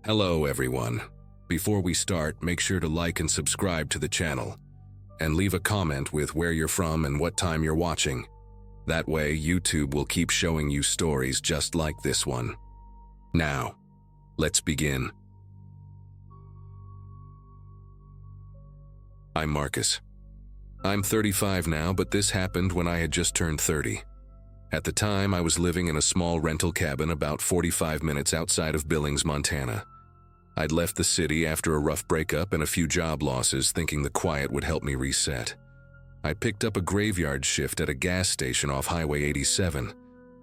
Hello everyone. Before we start, make sure to like and subscribe to the channel, and leave a comment with where you're from and what time you're watching. That way, YouTube will keep showing you stories just like this one. Now, let's begin. I'm Marcus. I'm 35 now, but this happened when I had just turned 30. At the time, I was living in a small rental cabin about 45 minutes outside of Billings, Montana. I'd left the city after a rough breakup and a few job losses, thinking the quiet would help me reset. I picked up a graveyard shift at a gas station off Highway 87.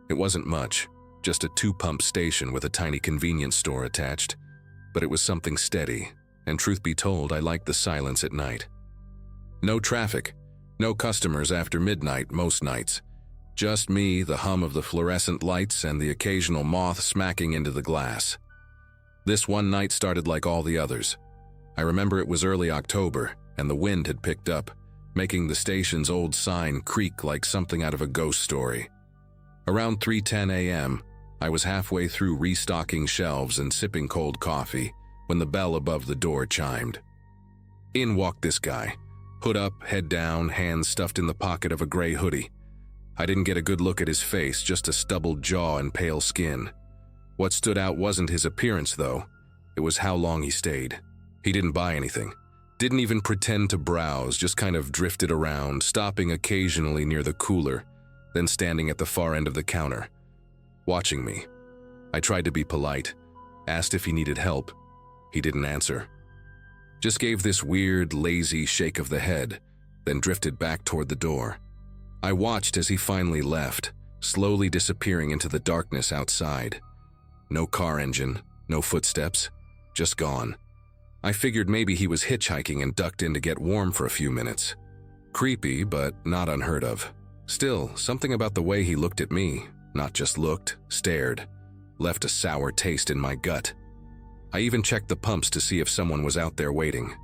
It wasn't much, just a two-pump station with a tiny convenience store attached. But it was something steady, and truth be told, I liked the silence at night. No traffic, no customers after midnight most nights. Just me, the hum of the fluorescent lights, and the occasional moth smacking into the glass. This one night started like all the others. I remember it was early October, and the wind had picked up, making the station's old sign creak like something out of a ghost story. Around 3:10 a.m., I was halfway through restocking shelves and sipping cold coffee when the bell above the door chimed. In walked this guy, hood up, head down, hands stuffed in the pocket of a gray hoodie. I didn't get a good look at his face, just a stubbled jaw and pale skin. What stood out wasn't his appearance, though. It was how long he stayed. He didn't buy anything. Didn't even pretend to browse, just kind of drifted around, stopping occasionally near the cooler, then standing at the far end of the counter, watching me. I tried to be polite, asked if he needed help. He didn't answer. Just gave this weird, lazy shake of the head, then drifted back toward the door. I watched as he finally left, slowly disappearing into the darkness outside. No car engine, no footsteps, just gone. I figured maybe he was hitchhiking and ducked in to get warm for a few minutes. Creepy, but not unheard of. Still, something about the way he looked at me, not just looked, stared, left a sour taste in my gut. I even checked the pumps to see if someone was out there waiting.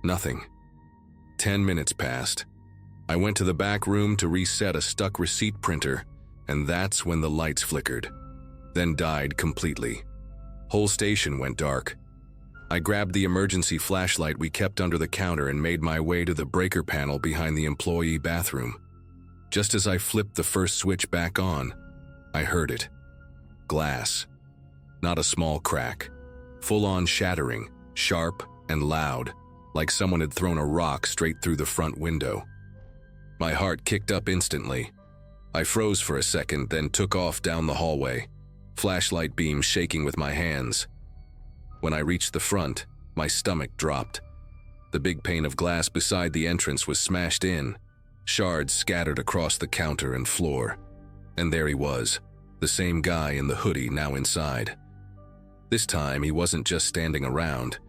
Nothing. 10 minutes passed. I went to the back room to reset a stuck receipt printer, and that's when the lights flickered, then died completely. Whole station went dark. I grabbed the emergency flashlight we kept under the counter and made my way to the breaker panel behind the employee bathroom. Just as I flipped the first switch back on, I heard it. Glass. Not a small crack. Full-on shattering, sharp and loud, like someone had thrown a rock straight through the front window. My heart kicked up instantly. I froze for a second, then took off down the hallway, flashlight beam shaking with my hands. When I reached the front, my stomach dropped. The big pane of glass beside the entrance was smashed in, shards scattered across the counter and floor. And there he was, the same guy in the hoodie now inside. This time, he wasn't just standing around.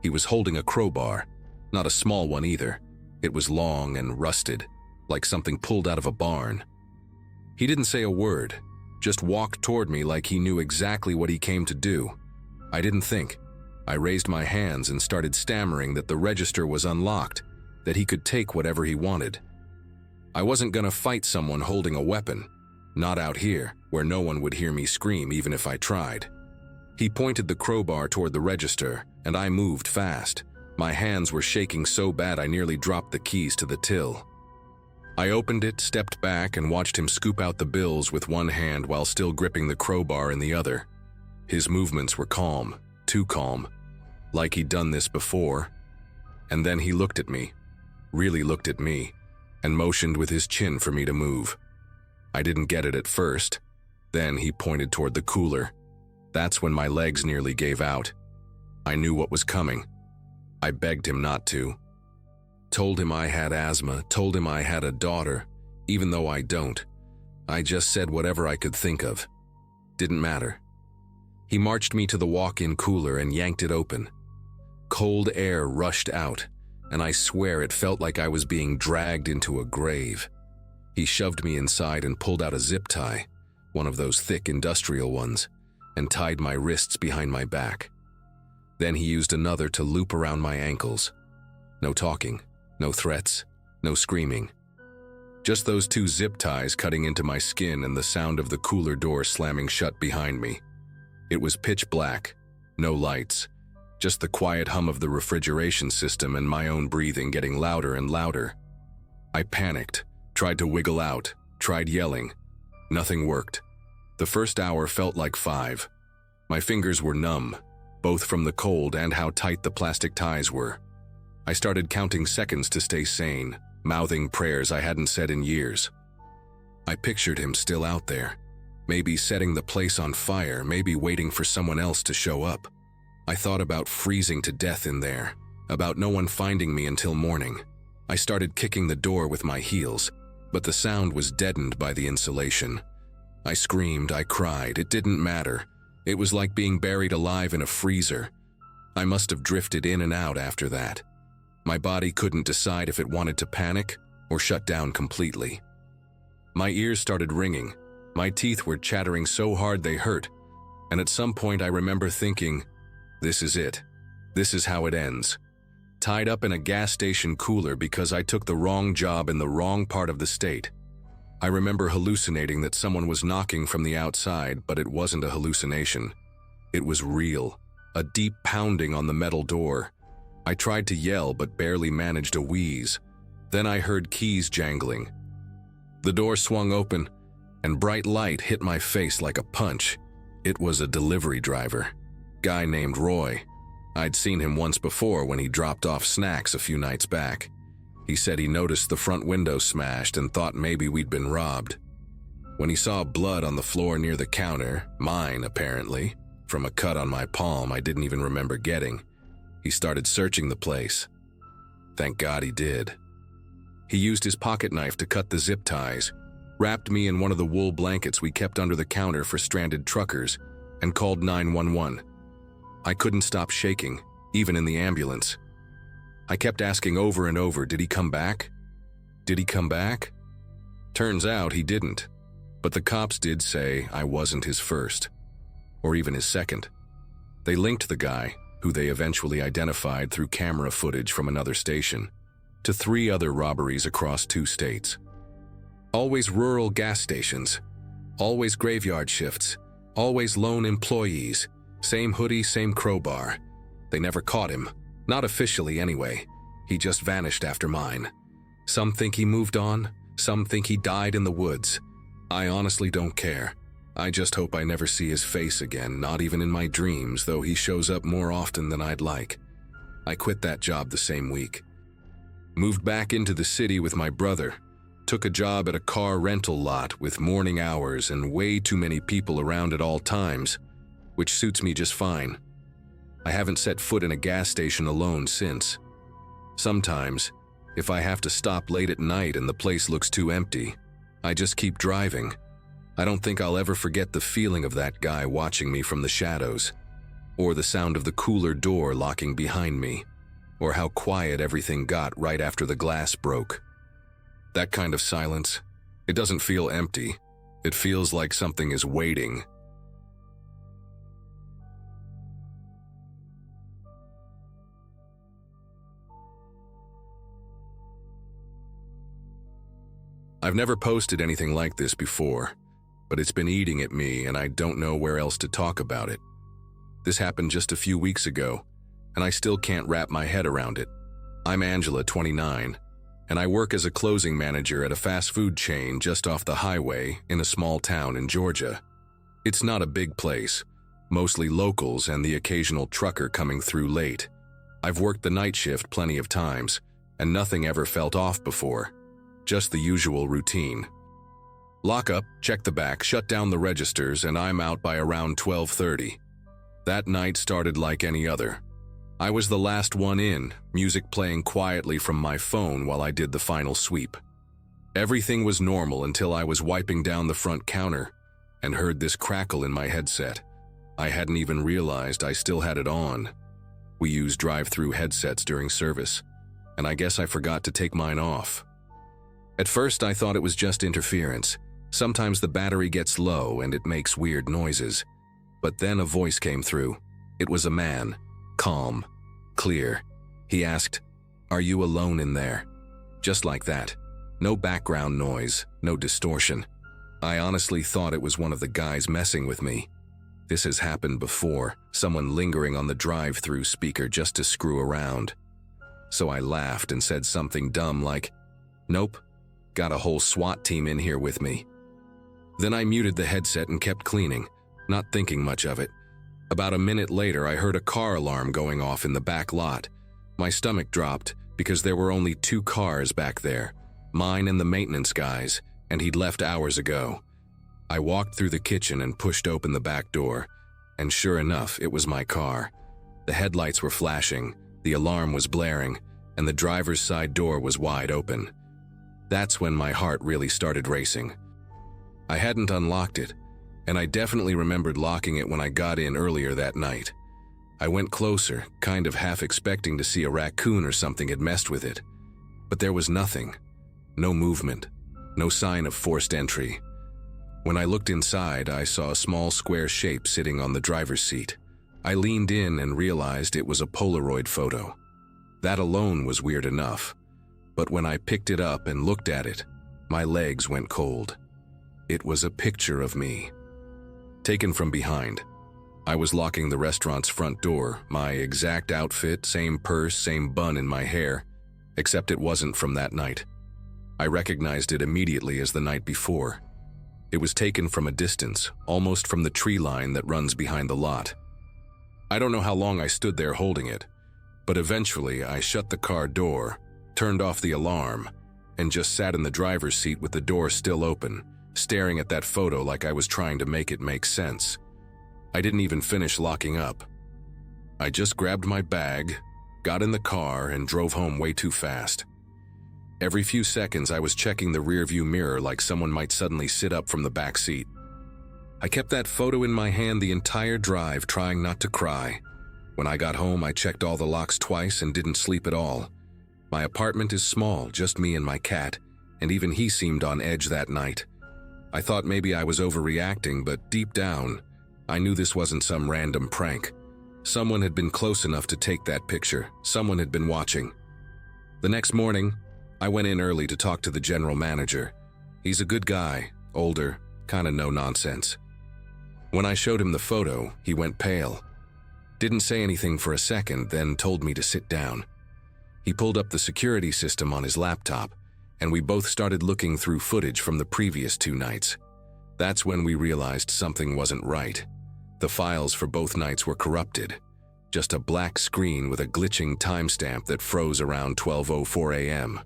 He was holding a crowbar, not a small one either. It was long and rusted, like something pulled out of a barn. He didn't say a word, just walked toward me like he knew exactly what he came to do. I didn't think. I raised my hands and started stammering that the register was unlocked, that he could take whatever he wanted. I wasn't gonna fight someone holding a weapon, not out here, where no one would hear me scream even if I tried. He pointed the crowbar toward the register, and I moved fast. My hands were shaking so bad I nearly dropped the keys to the till. I opened it, stepped back, and watched him scoop out the bills with one hand while still gripping the crowbar in the other. His movements were calm, too calm, like he'd done this before. And then he looked at me, really looked at me, and motioned with his chin for me to move. I didn't get it at first. Then he pointed toward the cooler. That's when my legs nearly gave out. I knew what was coming. I begged him not to. Told him I had asthma, told him I had a daughter, even though I don't. I just said whatever I could think of. Didn't matter. He marched me to the walk-in cooler and yanked it open. Cold air rushed out, and I swear it felt like I was being dragged into a grave. He shoved me inside and pulled out a zip tie, one of those thick industrial ones, and tied my wrists behind my back. Then he used another to loop around my ankles. No talking. No threats, no screaming. Just those two zip ties cutting into my skin and the sound of the cooler door slamming shut behind me. It was pitch black, No lights, just the quiet hum of the refrigeration system and my own breathing getting louder and louder. I panicked, tried to wiggle out, tried yelling. Nothing worked. The first hour felt like 5. My fingers were numb, both from the cold and how tight the plastic ties were. I started counting seconds to stay sane, mouthing prayers I hadn't said in years. I pictured him still out there, maybe setting the place on fire, maybe waiting for someone else to show up. I thought about freezing to death in there, about no one finding me until morning. I started kicking the door with my heels, but the sound was deadened by the insulation. I screamed, I cried, it didn't matter. It was like being buried alive in a freezer. I must have drifted in and out after that. My body couldn't decide if it wanted to panic or shut down completely. My ears started ringing. My teeth were chattering so hard they hurt, and at some point I remember thinking, this is it. This is how it ends. Tied up in a gas station cooler because I took the wrong job in the wrong part of the state. I remember hallucinating that someone was knocking from the outside, but it wasn't a hallucination. It was real, a deep pounding on the metal door. I tried to yell but barely managed a wheeze. Then I heard keys jangling. The door swung open, and bright light hit my face like a punch. It was a delivery driver, guy named Roy. I'd seen him once before when he dropped off snacks a few nights back. He said he noticed the front window smashed and thought maybe we'd been robbed. When he saw blood on the floor near the counter, mine apparently, from a cut on my palm I didn't even remember getting, he started searching the place. Thank God he did. He used his pocket knife to cut the zip ties, wrapped me in one of the wool blankets we kept under the counter for stranded truckers, and called 911. I couldn't stop shaking, even in the ambulance. I kept asking over and over, did he come back? Did he come back? Turns out he didn't, but the cops did say I wasn't his first, or even his second. They linked the guy, who they eventually identified through camera footage from another station, to 3 other robberies across 2 states. Always rural gas stations, always graveyard shifts, always lone employees, same hoodie, same crowbar. They never caught him, not officially anyway. He just vanished after mine. Some think he moved on, some think he died in the woods. I honestly don't care. I just hope I never see his face again, not even in my dreams, though he shows up more often than I'd like. I quit that job the same week. Moved back into the city with my brother. Took a job at a car rental lot with morning hours and way too many people around at all times, which suits me just fine. I haven't set foot in a gas station alone since. Sometimes, if I have to stop late at night and the place looks too empty, I just keep driving. I don't think I'll ever forget the feeling of that guy watching me from the shadows, or the sound of the cooler door locking behind me, or how quiet everything got right after the glass broke. That kind of silence, it doesn't feel empty. It feels like something is waiting. I've never posted anything like this before, but it's been eating at me and I don't know where else to talk about it. This happened just a few weeks ago, and I still can't wrap my head around it. I'm Angela, 29, and I work as a closing manager at a fast food chain just off the highway in a small town in Georgia. It's not a big place, mostly locals and the occasional trucker coming through late. I've worked the night shift plenty of times, and nothing ever felt off before. Just the usual routine. Lock up, check the back, shut down the registers, and I'm out by around 12:30. That night started like any other. I was the last one in, music playing quietly from my phone while I did the final sweep. Everything was normal until I was wiping down the front counter and heard this crackle in my headset. I hadn't even realized I still had it on. We use drive-through headsets during service, and I guess I forgot to take mine off. At first, I thought it was just interference. Sometimes the battery gets low and it makes weird noises. But then a voice came through. It was a man, calm, clear. He asked, "Are you alone in there?" Just like that. No background noise, no distortion. I honestly thought it was one of the guys messing with me. This has happened before, someone lingering on the drive-through speaker just to screw around. So I laughed and said something dumb like, "Nope, got a whole SWAT team in here with me." Then I muted the headset and kept cleaning, not thinking much of it. About a minute later, I heard a car alarm going off in the back lot. My stomach dropped because there were only 2 cars back there, mine and the maintenance guy's, and he'd left hours ago. I walked through the kitchen and pushed open the back door, and sure enough, it was my car. The headlights were flashing, the alarm was blaring, and the driver's side door was wide open. That's when my heart really started racing. I hadn't unlocked it, and I definitely remembered locking it when I got in earlier that night. I went closer, kind of half expecting to see a raccoon or something had messed with it. But there was nothing. No movement. No sign of forced entry. When I looked inside, I saw a small square shape sitting on the driver's seat. I leaned in and realized it was a Polaroid photo. That alone was weird enough. But when I picked it up and looked at it, my legs went cold. It was a picture of me. Taken from behind. I was locking the restaurant's front door, my exact outfit, same purse, same bun in my hair, except it wasn't from that night. I recognized it immediately as the night before. It was taken from a distance, almost from the tree line that runs behind the lot. I don't know how long I stood there holding it, but eventually I shut the car door, turned off the alarm, and just sat in the driver's seat with the door still open, staring at that photo like I was trying to make it make sense. I didn't even finish locking up. I just grabbed my bag, got in the car, and drove home way too fast. Every few seconds I was checking the rearview mirror like someone might suddenly sit up from the back seat. I kept that photo in my hand the entire drive, trying not to cry. When I got home, I checked all the locks twice and didn't sleep at all. My apartment is small, just me and my cat, and even he seemed on edge that night. I thought maybe I was overreacting, but deep down, I knew this wasn't some random prank. Someone had been close enough to take that picture. Someone had been watching. The next morning, I went in early to talk to the general manager. He's a good guy, older, kinda no nonsense. When I showed him the photo, he went pale. Didn't say anything for a second, then told me to sit down. He pulled up the security system on his laptop, and we both started looking through footage from the previous 2 nights. That's when we realized something wasn't right. The files for both nights were corrupted. Just a black screen with a glitching timestamp that froze around 12:04 a.m.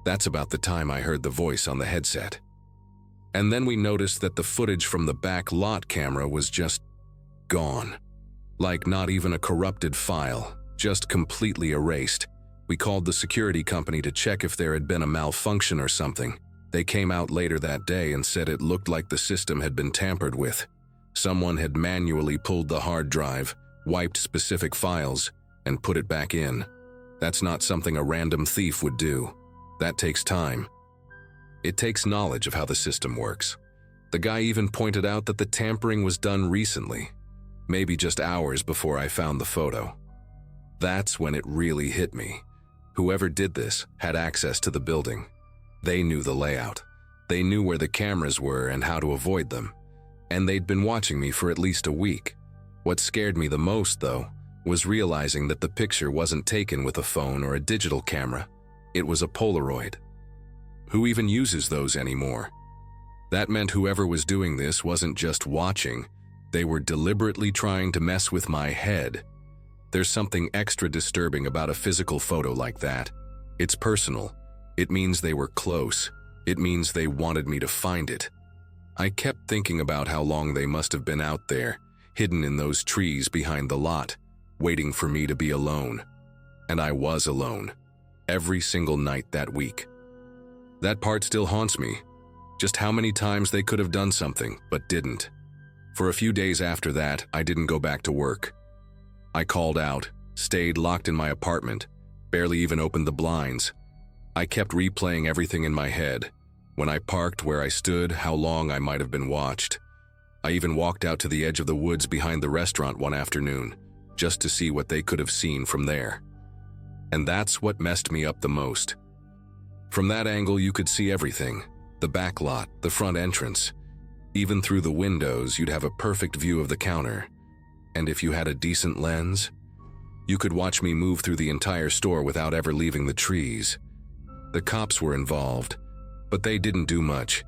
That's about the time I heard the voice on the headset. And then we noticed that the footage from the back lot camera was just gone. Like not even a corrupted file, just completely erased. We called the security company to check if there had been a malfunction or something. They came out later that day and said it looked like the system had been tampered with. Someone had manually pulled the hard drive, wiped specific files, and put it back in. That's not something a random thief would do. That takes time. It takes knowledge of how the system works. The guy even pointed out that the tampering was done recently, maybe just hours before I found the photo. That's when it really hit me. Whoever did this had access to the building. They knew the layout. They knew where the cameras were and how to avoid them. And they'd been watching me for at least a week. What scared me the most, though, was realizing that the picture wasn't taken with a phone or a digital camera. It was a Polaroid. Who even uses those anymore? That meant whoever was doing this wasn't just watching. They were deliberately trying to mess with my head. There's something extra disturbing about a physical photo like that. It's personal. It means they were close. It means they wanted me to find it. I kept thinking about how long they must have been out there, hidden in those trees behind the lot, waiting for me to be alone. And I was alone. Every single night that week. That part still haunts me. Just how many times they could have done something, but didn't. For a few days after that, I didn't go back to work. I called out, stayed locked in my apartment, barely even opened the blinds. I kept replaying everything in my head. When I parked, where I stood, how long I might have been watched. I even walked out to the edge of the woods behind the restaurant one afternoon, just to see what they could have seen from there. And that's what messed me up the most. From that angle, you could see everything. The back lot, the front entrance. Even through the windows, you'd have a perfect view of the counter. And if you had a decent lens, you could watch me move through the entire store without ever leaving the trees. The cops were involved, but they didn't do much.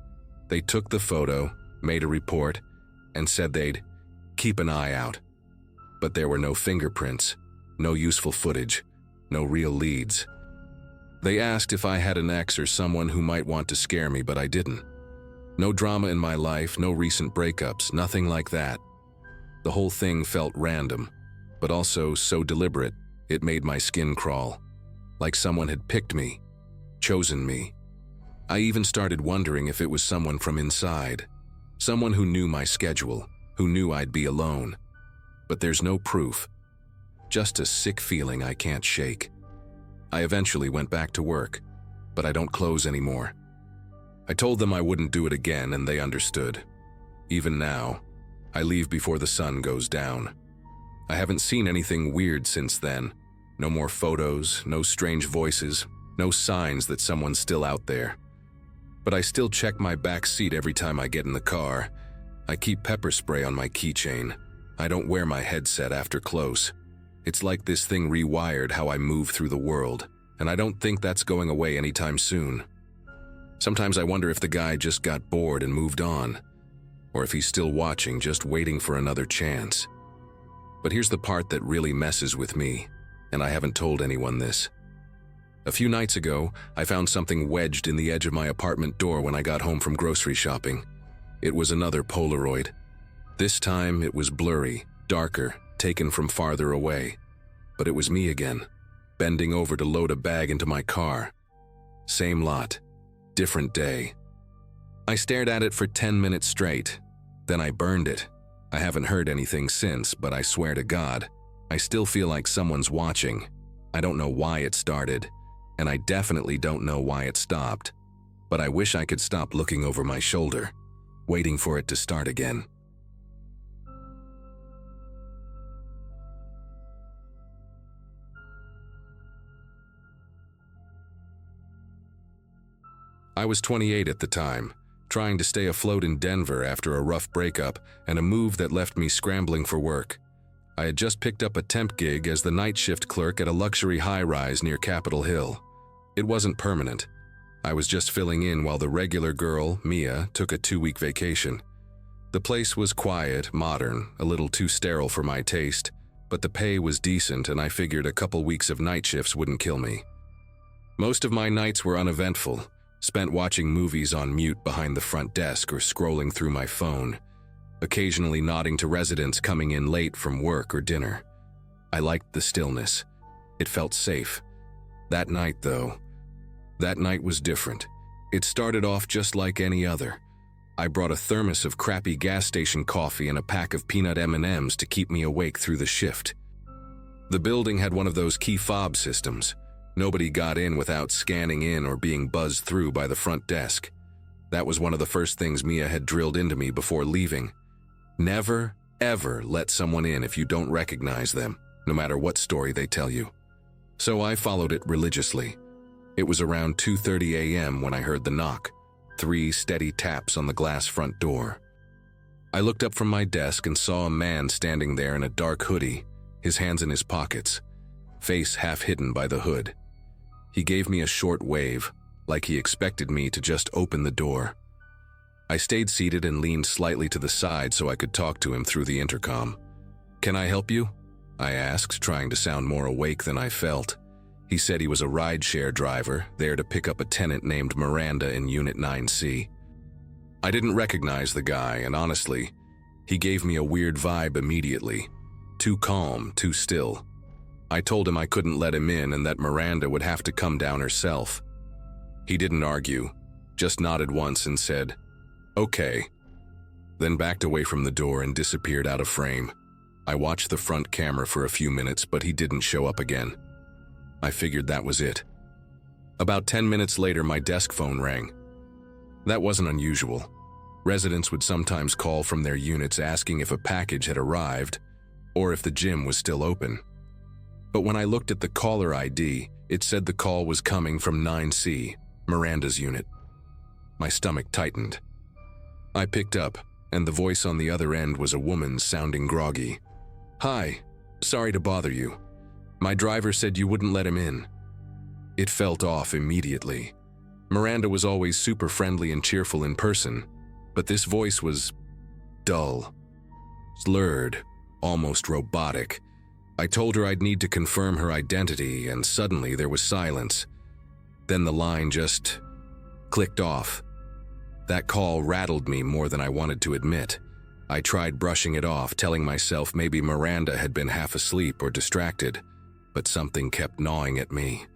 They took the photo, made a report, and said they'd keep an eye out. But there were no fingerprints, no useful footage, no real leads. They asked if I had an ex or someone who might want to scare me, but I didn't. No drama in my life, no recent breakups, nothing like that. The whole thing felt random, but also so deliberate, it made my skin crawl. Like someone had picked me, chosen me. I even started wondering if it was someone from inside. Someone who knew my schedule, who knew I'd be alone. But there's no proof. Just a sick feeling I can't shake. I eventually went back to work, but I don't close anymore. I told them I wouldn't do it again, and they understood. Even now, I leave before the sun goes down. I haven't seen anything weird since then. No more photos, no strange voices, no signs that someone's still out there. But I still check my back seat every time I get in the car. I keep pepper spray on my keychain. I don't wear my headset after close. It's like this thing rewired how I move through the world, and I don't think that's going away anytime soon. Sometimes I wonder if the guy just got bored and moved on, or if he's still watching, just waiting for another chance. But here's the part that really messes with me, and I haven't told anyone this. A few nights ago, I found something wedged in the edge of my apartment door when I got home from grocery shopping. It was another Polaroid. This time it was blurry, darker, taken from farther away. But it was me again, bending over to load a bag into my car. Same lot, different day. I stared at it for 10 minutes straight. Then I burned it. I haven't heard anything since, but I swear to God, I still feel like someone's watching. I don't know why it started, and I definitely don't know why it stopped. But I wish I could stop looking over my shoulder, waiting for it to start again. I was 28 at the time, trying to stay afloat in Denver after a rough breakup and a move that left me scrambling for work. I had just picked up a temp gig as the night shift clerk at a luxury high-rise near Capitol Hill. It wasn't permanent. I was just filling in while the regular girl, Mia, took a 2-week vacation. The place was quiet, modern, a little too sterile for my taste, but the pay was decent and I figured a couple weeks of night shifts wouldn't kill me. Most of my nights were uneventful, spent watching movies on mute behind the front desk or scrolling through my phone, occasionally nodding to residents coming in late from work or dinner. I liked the stillness. It felt safe. That night, though, that night was different. It started off just like any other. I brought a thermos of crappy gas station coffee and a pack of peanut M&Ms to keep me awake through the shift. The building had one of those key fob systems. Nobody got in without scanning in or being buzzed through by the front desk. That was one of the first things Mia had drilled into me before leaving. Never, ever let someone in if you don't recognize them, no matter what story they tell you. So I followed it religiously. It was around 2:30 a.m. when I heard the knock, 3 steady taps on the glass front door. I looked up from my desk and saw a man standing there in a dark hoodie, his hands in his pockets, face half hidden by the hood. He gave me a short wave, like he expected me to just open the door. I stayed seated and leaned slightly to the side so I could talk to him through the intercom. "Can I help you?" I asked, trying to sound more awake than I felt. He said he was a rideshare driver, there to pick up a tenant named Miranda in Unit 9C. I didn't recognize the guy, and honestly, he gave me a weird vibe immediately. Too calm, too still. I told him I couldn't let him in and that Miranda would have to come down herself. He didn't argue, just nodded once and said, "Okay," then backed away from the door and disappeared out of frame. I watched the front camera for a few minutes, but he didn't show up again. I figured that was it. About 10 minutes later, my desk phone rang. That wasn't unusual. Residents would sometimes call from their units asking if a package had arrived or if the gym was still open. But when I looked at the caller ID, it said the call was coming from 9C, Miranda's unit. My stomach tightened. I picked up, and the voice on the other end was a woman sounding groggy. "Hi, sorry to bother you. My driver said you wouldn't let him in." It felt off immediately. Miranda was always super friendly and cheerful in person, but this voice was dull, slurred, almost robotic. I told her I'd need to confirm her identity, and suddenly there was silence. Then the line just clicked off. That call rattled me more than I wanted to admit. I tried brushing it off, telling myself maybe Miranda had been half asleep or distracted, but something kept gnawing at me.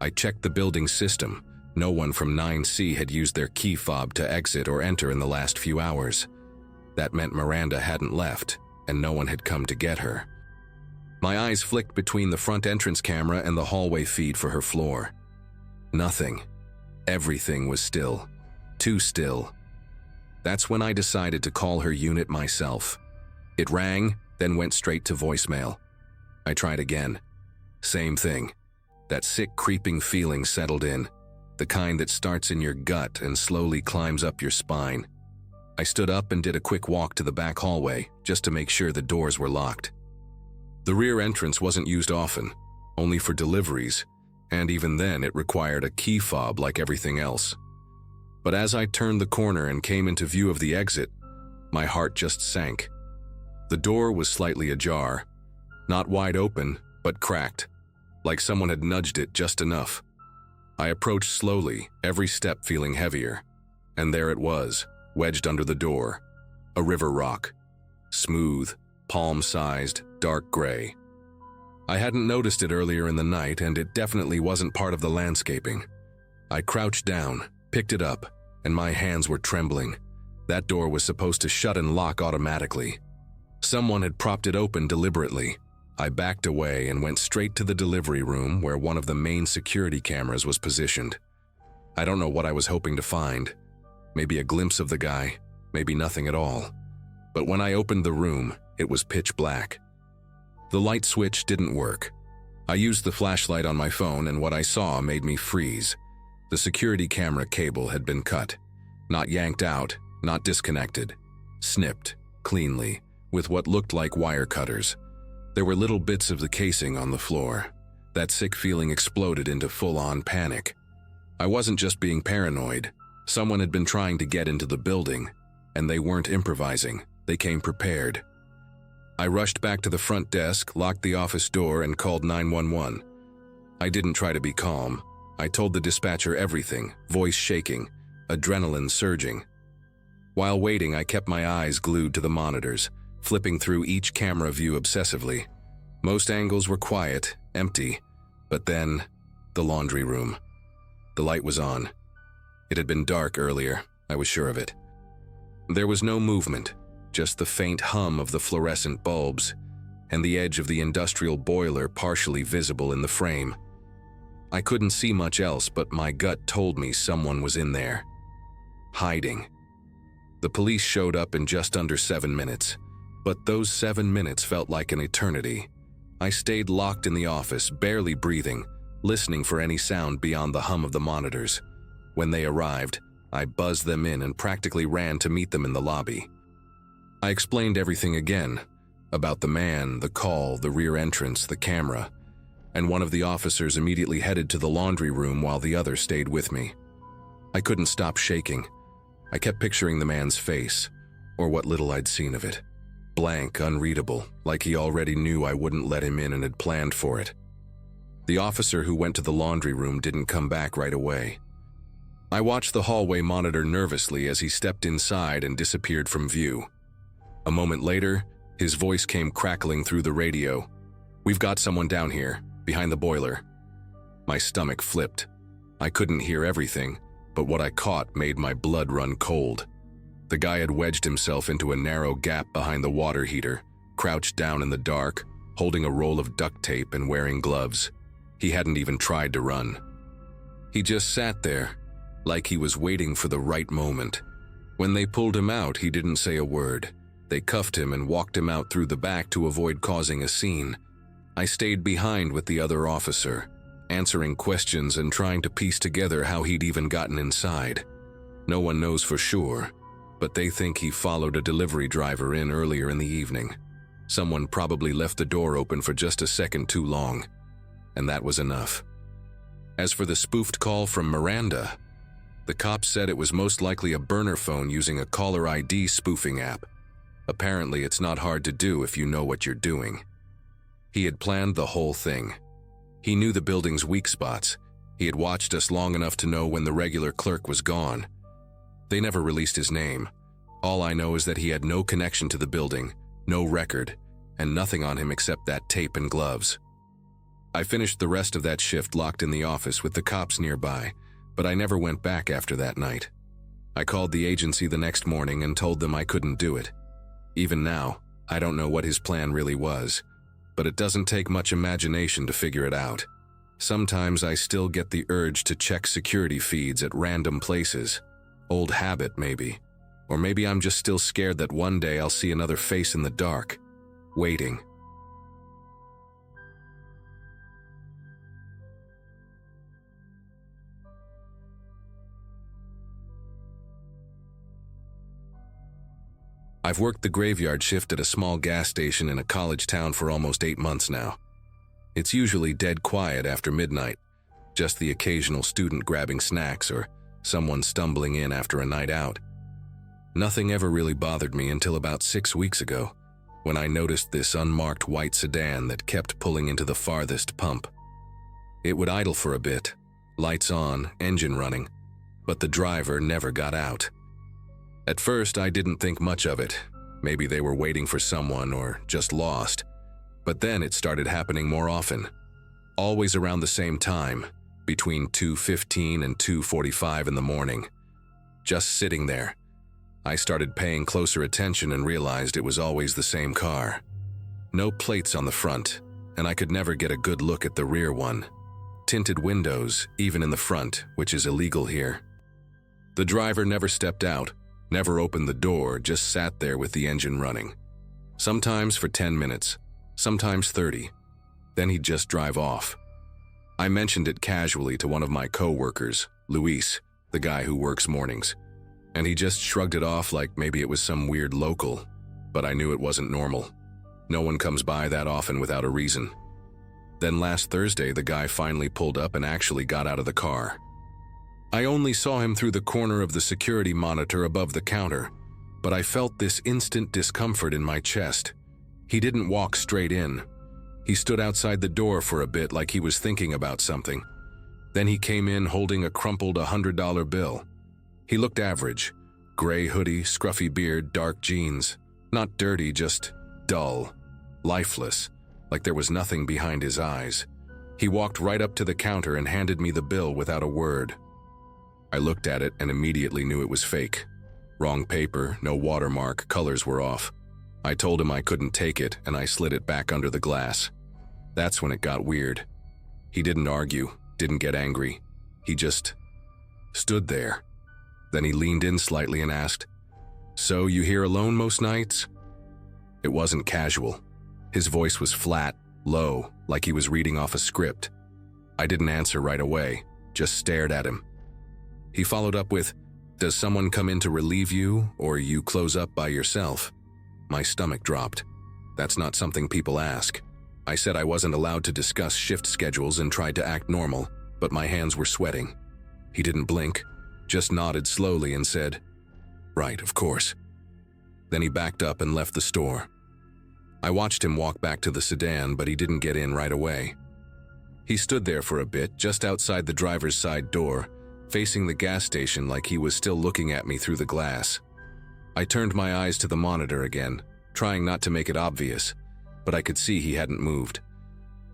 I checked the building system. No one from 9C had used their key fob to exit or enter in the last few hours. That meant Miranda hadn't left, and no one had come to get her. My eyes flicked between the front entrance camera and the hallway feed for her floor. Nothing. Everything was still. Too still. That's when I decided to call her unit myself. It rang, then went straight to voicemail. I tried again. Same thing. That sick, creeping feeling settled in, the kind that starts in your gut and slowly climbs up your spine. I stood up and did a quick walk to the back hallway, just to make sure the doors were locked. The rear entrance wasn't used often, only for deliveries, and even then it required a key fob like everything else. But as I turned the corner and came into view of the exit, my heart just sank. The door was slightly ajar, not wide open, but cracked, like someone had nudged it just enough. I approached slowly, every step feeling heavier, and there it was, wedged under the door, a river rock, smooth, palm-sized, dark gray. I hadn't noticed it earlier in the night, and it definitely wasn't part of the landscaping. I crouched down, picked it up, and my hands were trembling. That door was supposed to shut and lock automatically. Someone had propped it open deliberately. I backed away and went straight to the delivery room where one of the main security cameras was positioned. I don't know what I was hoping to find. Maybe a glimpse of the guy, maybe nothing at all. But when I opened the room, it was pitch black. The light switch didn't work. I used the flashlight on my phone, and what I saw made me freeze. The security camera cable had been cut. Not yanked out, not disconnected. Snipped, cleanly, with what looked like wire cutters. There were little bits of the casing on the floor. That sick feeling exploded into full-on panic. I wasn't just being paranoid. Someone had been trying to get into the building, and they weren't improvising. They came prepared. I rushed back to the front desk, locked the office door, and called 911. I didn't try to be calm. I told the dispatcher everything, voice shaking, adrenaline surging. While waiting, I kept my eyes glued to the monitors, flipping through each camera view obsessively. Most angles were quiet, empty, but then, the laundry room. The light was on. It had been dark earlier, I was sure of it. There was no movement, just the faint hum of the fluorescent bulbs, and the edge of the industrial boiler partially visible in the frame. I couldn't see much else, but my gut told me someone was in there. Hiding. The police showed up in just under 7 minutes, but those 7 minutes felt like an eternity. I stayed locked in the office, barely breathing, listening for any sound beyond the hum of the monitors. When they arrived, I buzzed them in and practically ran to meet them in the lobby. I explained everything again, about the man, the call, the rear entrance, the camera, and one of the officers immediately headed to the laundry room while the other stayed with me. I couldn't stop shaking. I kept picturing the man's face, or what little I'd seen of it. Blank, unreadable, like he already knew I wouldn't let him in and had planned for it. The officer who went to the laundry room didn't come back right away. I watched the hallway monitor nervously as he stepped inside and disappeared from view. A moment later, his voice came crackling through the radio. "We've got someone down here, behind the boiler." My stomach flipped. I couldn't hear everything, but what I caught made my blood run cold. The guy had wedged himself into a narrow gap behind the water heater, crouched down in the dark, holding a roll of duct tape and wearing gloves. He hadn't even tried to run. He just sat there, like he was waiting for the right moment. When they pulled him out, he didn't say a word. They cuffed him and walked him out through the back to avoid causing a scene. I stayed behind with the other officer, answering questions and trying to piece together how he'd even gotten inside. No one knows for sure, but they think he followed a delivery driver in earlier in the evening. Someone probably left the door open for just a second too long, and that was enough. As for the spoofed call from Miranda, the cops said it was most likely a burner phone using a caller ID spoofing app. Apparently, it's not hard to do if you know what you're doing. He had planned the whole thing. He knew the building's weak spots. He had watched us long enough to know when the regular clerk was gone. They never released his name. All I know is that he had no connection to the building, no record, and nothing on him except that tape and gloves. I finished the rest of that shift locked in the office with the cops nearby, but I never went back after that night. I called the agency the next morning and told them I couldn't do it. Even now, I don't know what his plan really was, but it doesn't take much imagination to figure it out. Sometimes I still get the urge to check security feeds at random places. Old habit, maybe. Or maybe I'm just still scared that one day I'll see another face in the dark, waiting. I've worked the graveyard shift at a small gas station in a college town for almost 8 months now. It's usually dead quiet after midnight, just the occasional student grabbing snacks or someone stumbling in after a night out. Nothing ever really bothered me until about 6 weeks ago, when I noticed this unmarked white sedan that kept pulling into the farthest pump. It would idle for a bit, lights on, engine running, but the driver never got out. At first, I didn't think much of it. Maybe they were waiting for someone or just lost. But then it started happening more often. Always around the same time, between 2:15 and 2:45 in the morning. Just sitting there. I started paying closer attention and realized it was always the same car. No plates on the front, and I could never get a good look at the rear one. Tinted windows, even in the front, which is illegal here. The driver never stepped out, never opened the door, just sat there with the engine running. Sometimes for 10 minutes, sometimes 30. Then he'd just drive off. I mentioned it casually to one of my co-workers, Luis, the guy who works mornings, and he just shrugged it off like maybe it was some weird local, but I knew it wasn't normal. No one comes by that often without a reason. Then last Thursday, the guy finally pulled up and actually got out of the car. I only saw him through the corner of the security monitor above the counter, but I felt this instant discomfort in my chest. He didn't walk straight in. He stood outside the door for a bit like he was thinking about something. Then he came in holding a crumpled $100 bill. He looked average. Gray hoodie, scruffy beard, dark jeans. Not dirty, just dull, lifeless, like there was nothing behind his eyes. He walked right up to the counter and handed me the bill without a word. I looked at it and immediately knew it was fake. Wrong paper, no watermark, colors were off. I told him I couldn't take it and I slid it back under the glass. That's when it got weird. He didn't argue, didn't get angry. He just stood there. Then he leaned in slightly and asked, "So you here alone most nights?" It wasn't casual. His voice was flat, low, like he was reading off a script. I didn't answer right away, just stared at him. He followed up with, "Does someone come in to relieve you, or you close up by yourself?" My stomach dropped. That's not something people ask. I said I wasn't allowed to discuss shift schedules and tried to act normal, but my hands were sweating. He didn't blink, just nodded slowly and said, "Right, of course." Then he backed up and left the store. I watched him walk back to the sedan, but he didn't get in right away. He stood there for a bit, just outside the driver's side door, facing the gas station like he was still looking at me through the glass. I turned my eyes to the monitor again, trying not to make it obvious, but I could see he hadn't moved.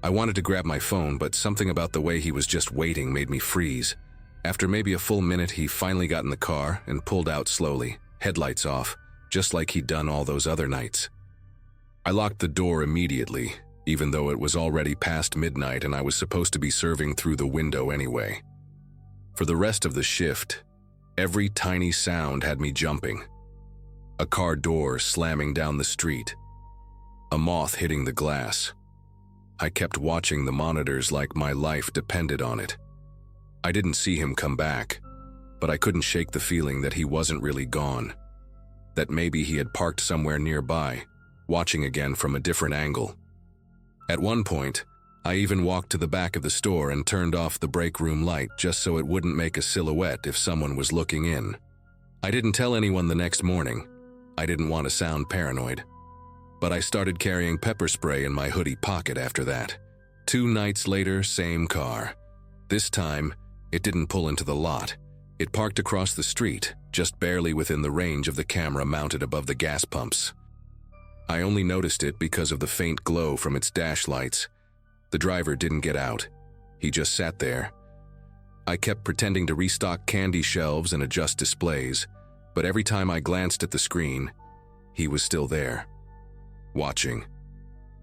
I wanted to grab my phone, but something about the way he was just waiting made me freeze. After maybe a full minute, he finally got in the car and pulled out slowly, headlights off, just like he'd done all those other nights. I locked the door immediately, even though it was already past midnight and I was supposed to be serving through the window anyway. For the rest of the shift, every tiny sound had me jumping. A car door slamming down the street. A moth hitting the glass. I kept watching the monitors like my life depended on it. I didn't see him come back, but I couldn't shake the feeling that he wasn't really gone. that maybe he had parked somewhere nearby, watching again from a different angle. At one point, I even walked to the back of the store and turned off the break room light just so it wouldn't make a silhouette if someone was looking in. I didn't tell anyone the next morning. I didn't want to sound paranoid. But I started carrying pepper spray in my hoodie pocket after that. 2 nights later, same car. This time, it didn't pull into the lot. It parked across the street, just barely within the range of the camera mounted above the gas pumps. I only noticed it because of the faint glow from its dash lights. The driver didn't get out. He just sat there. I kept pretending to restock candy shelves and adjust displays, but every time I glanced at the screen, he was still there. Watching.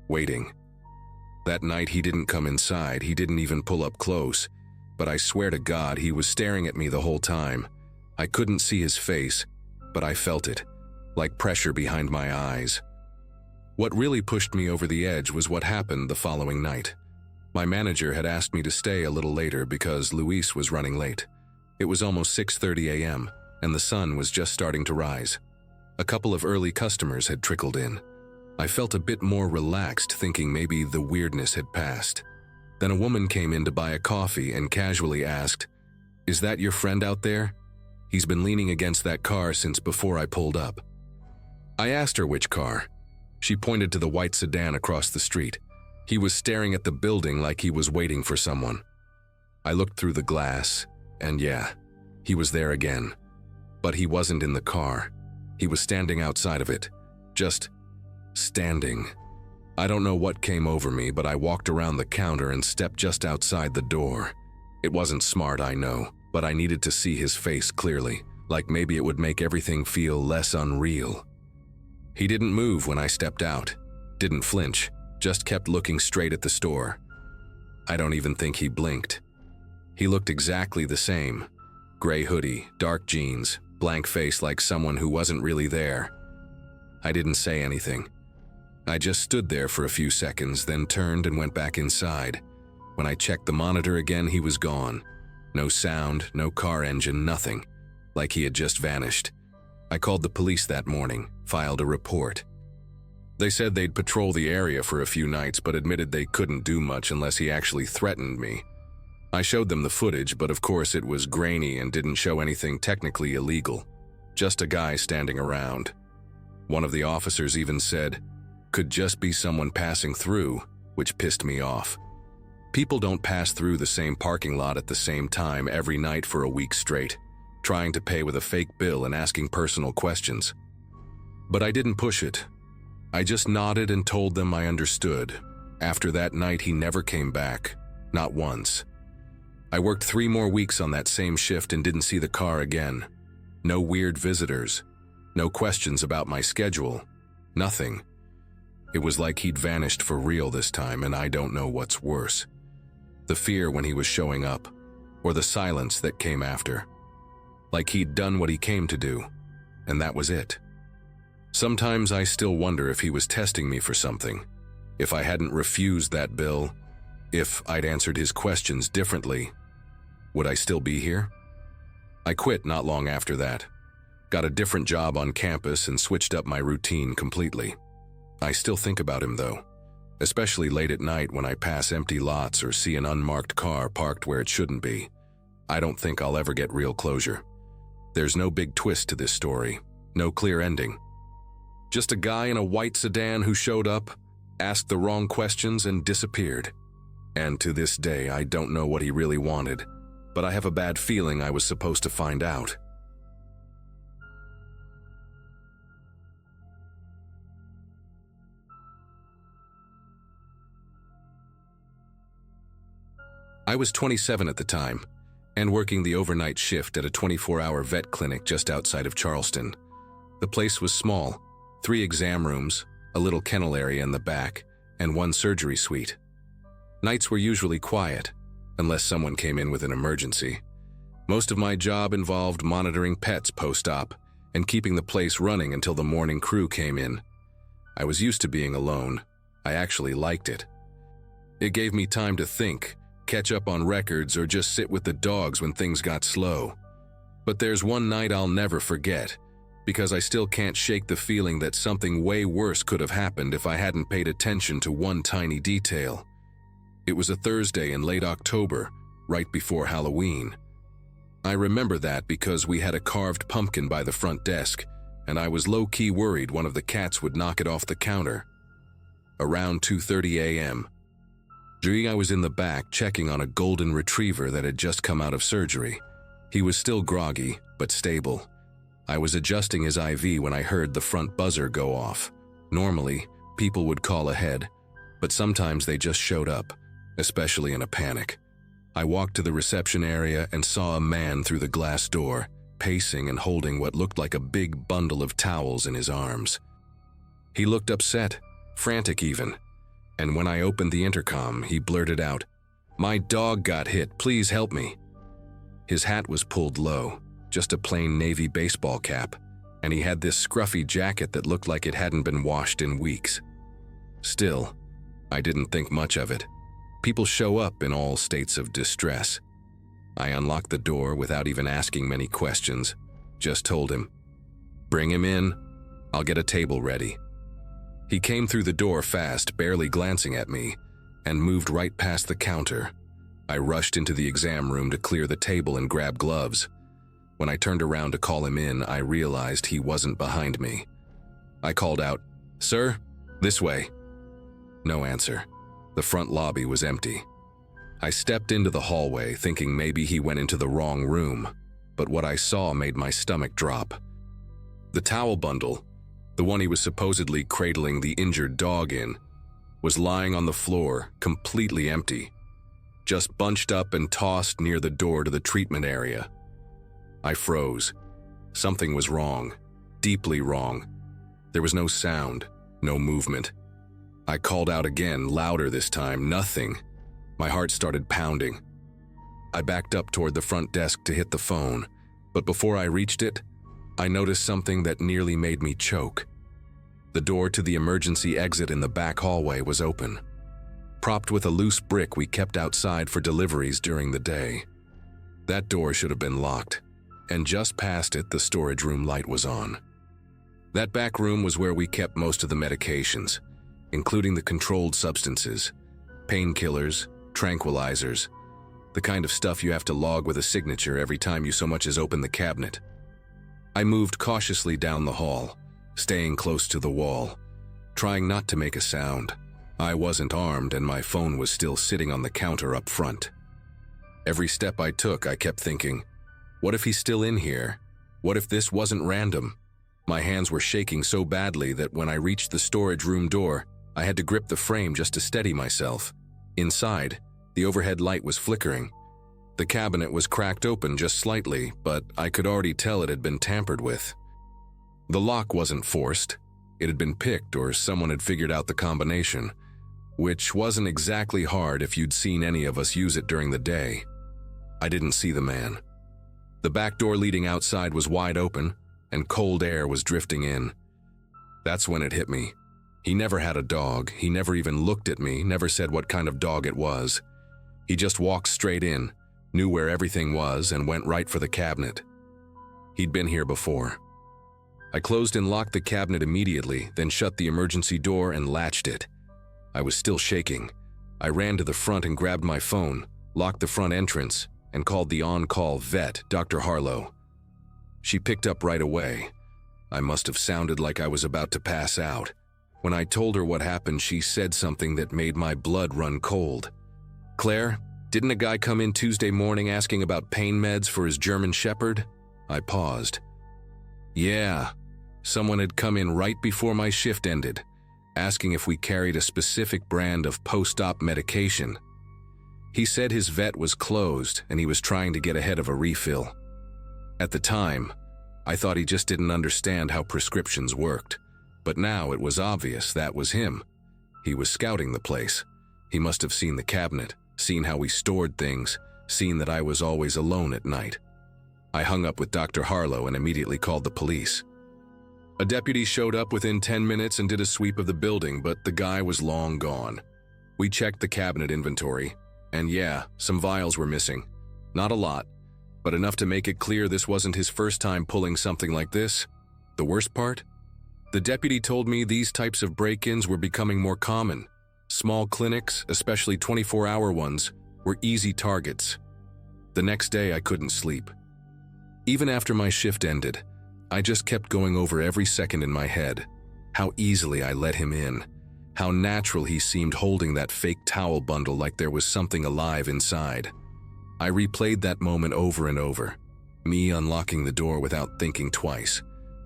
Waiting. That night he didn't come inside, he didn't even pull up close, but I swear to God he was staring at me the whole time. I couldn't see his face, but I felt it, like pressure behind my eyes. What really pushed me over the edge was what happened the following night. My manager had asked me to stay a little later because Luis was running late. It was almost 6:30 a.m., and the sun was just starting to rise. A couple of early customers had trickled in. I felt a bit more relaxed, thinking maybe the weirdness had passed. Then a woman came in to buy a coffee and casually asked, "Is that your friend out there? He's been leaning against that car since before I pulled up." I asked her which car. She pointed to the white sedan across the street. He was staring at the building like he was waiting for someone. I looked through the glass, and yeah, he was there again. But he wasn't in the car. He was standing outside of it. Just standing. I don't know what came over me, but I walked around the counter and stepped just outside the door. It wasn't smart, I know, but I needed to see his face clearly, like maybe it would make everything feel less unreal. He didn't move when I stepped out, didn't flinch, just kept looking straight at the store. I don't even think he blinked. He looked exactly the same. Gray hoodie, dark jeans, blank face like someone who wasn't really there. I didn't say anything. I just stood there for a few seconds, then turned and went back inside. When I checked the monitor again, he was gone. No sound, no car engine, nothing. Like he had just vanished. I called the police that morning, filed a report. They said they'd patrol the area for a few nights, but admitted they couldn't do much unless he actually threatened me. I showed them the footage, but of course it was grainy and didn't show anything technically illegal. Just a guy standing around. One of the officers even said, "Could just be someone passing through," which pissed me off. People don't pass through the same parking lot at the same time every night for a week straight, trying to pay with a fake bill and asking personal questions. But I didn't push it. I just nodded and told them I understood. After that night, he never came back. Not once. I worked 3 more weeks on that same shift and didn't see the car again. No weird visitors. No questions about my schedule. Nothing. It was like he'd vanished for real this time, and I don't know what's worse. The fear when he was showing up, or the silence that came after. Like he'd done what he came to do, and that was it. Sometimes I still wonder if he was testing me for something. If I hadn't refused that bill, if I'd answered his questions differently, would I still be here? I quit not long after that. Got a different job on campus and switched up my routine completely. I still think about him though, especially late at night when I pass empty lots or see an unmarked car parked where it shouldn't be. I don't think I'll ever get real closure. There's no big twist to this story, no clear ending. Just a guy in a white sedan who showed up, asked the wrong questions, and disappeared. And to this day, I don't know what he really wanted, but I have a bad feeling I was supposed to find out. I was 27 at the time, and working the overnight shift at a 24-hour vet clinic just outside of Charleston. The place was small, 3 exam rooms, a little kennel area in the back, and 1 surgery suite. Nights were usually quiet, unless someone came in with an emergency. Most of my job involved monitoring pets post-op and keeping the place running until the morning crew came in. I was used to being alone. I actually liked it. It gave me time to think, catch up on records, or just sit with the dogs when things got slow. But there's one night I'll never forget. because I still can't shake the feeling that something way worse could have happened if I hadn't paid attention to one tiny detail. It was a Thursday in late October, right before Halloween. I remember that because we had a carved pumpkin by the front desk, and I was low-key worried one of the cats would knock it off the counter. Around 2:30 a.m., I was in the back checking on a golden retriever that had just come out of surgery. He was still groggy, but stable. I was adjusting his IV when I heard the front buzzer go off. Normally, people would call ahead, but sometimes they just showed up, especially in a panic. I walked to the reception area and saw a man through the glass door, pacing and holding what looked like a big bundle of towels in his arms. He looked upset, frantic even, and when I opened the intercom, he blurted out, "My dog got hit, please help me." His hat was pulled low, just a plain navy baseball cap, and he had this scruffy jacket that looked like it hadn't been washed in weeks. Still, I didn't think much of it. People show up in all states of distress. I unlocked the door without even asking many questions, just told him, "Bring him in, I'll get a table ready." He came through the door fast, barely glancing at me, and moved right past the counter. I rushed into the exam room to clear the table and grab gloves. When I turned around to call him in, I realized he wasn't behind me. I called out, "Sir, this way." No answer. The front lobby was empty. I stepped into the hallway, thinking maybe he went into the wrong room, but what I saw made my stomach drop. The towel bundle, the one he was supposedly cradling the injured dog in, was lying on the floor, completely empty, just bunched up and tossed near the door to the treatment area. I froze. Something was wrong, deeply wrong. There was no sound, no movement. I called out again, louder this time, nothing. My heart started pounding. I backed up toward the front desk to hit the phone, but before I reached it, I noticed something that nearly made me choke. The door to the emergency exit in the back hallway was open, propped with a loose brick we kept outside for deliveries during the day. That door should have been locked, and just past it the storage room light was on. That back room was where we kept most of the medications, including the controlled substances, painkillers, tranquilizers, the kind of stuff you have to log with a signature every time you so much as open the cabinet. I moved cautiously down the hall, staying close to the wall, trying not to make a sound. I wasn't armed and my phone was still sitting on the counter up front. Every step I took, I kept thinking, what if he's still in here? What if this wasn't random? My hands were shaking so badly that when I reached the storage room door, I had to grip the frame just to steady myself. Inside, the overhead light was flickering. The cabinet was cracked open just slightly, but I could already tell it had been tampered with. The lock wasn't forced. It had been picked or someone had figured out the combination, which wasn't exactly hard if you'd seen any of us use it during the day. I didn't see the man. The back door leading outside was wide open, and cold air was drifting in. That's when it hit me. He never had a dog. He never even looked at me, never said what kind of dog it was. He just walked straight in, knew where everything was, and went right for the cabinet. He'd been here before. I closed and locked the cabinet immediately, then shut the emergency door and latched it. I was still shaking. I ran to the front and grabbed my phone, locked the front entrance, and called the on-call vet, Dr. Harlow. She picked up right away. I must have sounded like I was about to pass out. When I told her what happened, she said something that made my blood run cold. "Claire, didn't a guy come in Tuesday morning asking about pain meds for his German Shepherd?" I paused. "Yeah, someone had come in right before my shift ended, asking if we carried a specific brand of post-op medication. He said his vet was closed and he was trying to get ahead of a refill. At the time, I thought he just didn't understand how prescriptions worked, but now it was obvious that was him. He was scouting the place. He must have seen the cabinet, seen how we stored things, seen that I was always alone at night. I hung up with Dr. Harlow and immediately called the police. A deputy showed up within 10 minutes and did a sweep of the building, but the guy was long gone. We checked the cabinet inventory, and yeah, some vials were missing. Not a lot, but enough to make it clear this wasn't his first time pulling something like this. The worst part? The deputy told me these types of break-ins were becoming more common. Small clinics, especially 24-hour ones, were easy targets. The next day I couldn't sleep. Even after my shift ended, I just kept going over every second in my head. How easily I let him in. How natural he seemed holding that fake towel bundle like there was something alive inside. I replayed that moment over and over. Me unlocking the door without thinking twice.